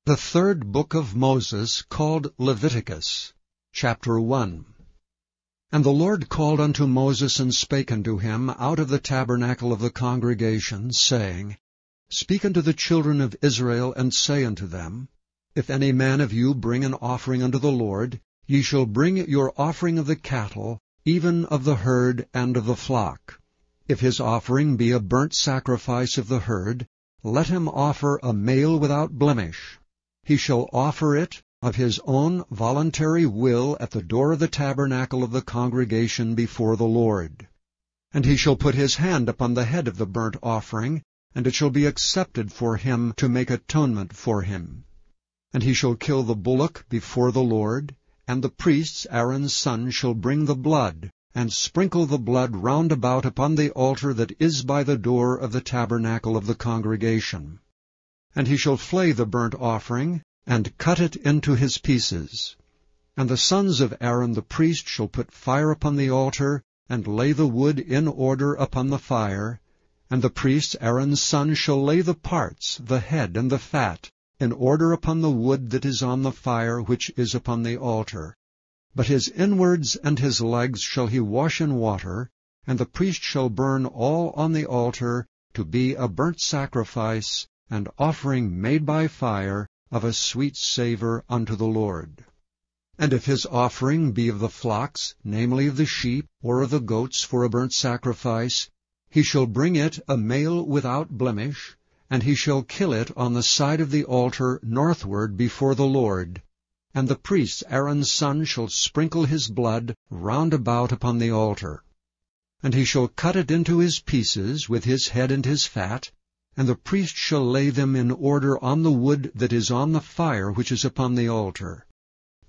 The third book of Moses, called Leviticus, chapter 1. And the Lord called unto Moses, and spake unto him out of the tabernacle of the congregation, saying, Speak unto the children of Israel, and say unto them, If any man of you bring an offering unto the Lord, ye shall bring your offering of the cattle, even of the herd and of the flock. If his offering be a burnt sacrifice of the herd, let him offer a male without blemish. He shall offer it of his own voluntary will at the door of the tabernacle of the congregation before the Lord. And he shall put his hand upon the head of the burnt offering, and it shall be accepted for him to make atonement for him. And he shall kill the bullock before the Lord, and the priests Aaron's son shall bring the blood, and sprinkle the blood round about upon the altar that is by the door of the tabernacle of the congregation. And he shall flay the burnt offering, and cut it into his pieces. And the sons of Aaron the priest shall put fire upon the altar, and lay the wood in order upon the fire. And the priest Aaron's son shall lay the parts, the head and the fat, in order upon the wood that is on the fire which is upon the altar. But his inwards and his legs shall he wash in water, and the priest shall burn all on the altar, to be a burnt sacrifice, and offering made by fire, of a sweet savour unto the Lord. And if his offering be of the flocks, namely of the sheep, or of the goats for a burnt sacrifice, he shall bring it a male without blemish, and he shall kill it on the side of the altar northward before the Lord. And the priest Aaron's son shall sprinkle his blood round about upon the altar. And he shall cut it into his pieces with his head and his fat, and the priest shall lay them in order on the wood that is on the fire which is upon the altar.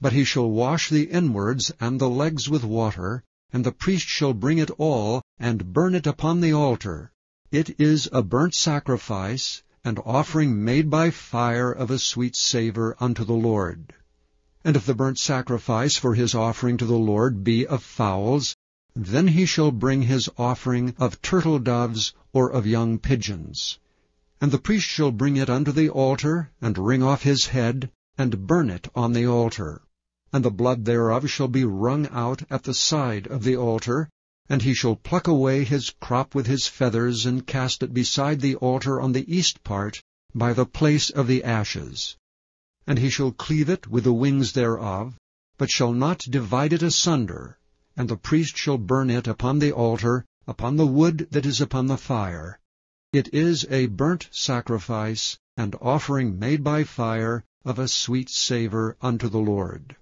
But he shall wash the inwards and the legs with water, and the priest shall bring it all, and burn it upon the altar. It is a burnt sacrifice, and offering made by fire of a sweet savour unto the Lord. And if the burnt sacrifice for his offering to the Lord be of fowls, then he shall bring his offering of turtle-doves or of young pigeons. And the priest shall bring it unto the altar, and wring off his head, and burn it on the altar. And the blood thereof shall be wrung out at the side of the altar, and he shall pluck away his crop with his feathers, and cast it beside the altar on the east part, by the place of the ashes. And he shall cleave it with the wings thereof, but shall not divide it asunder. And the priest shall burn it upon the altar, upon the wood that is upon the fire. It is a burnt sacrifice, and offering made by fire, of a sweet savour unto the Lord.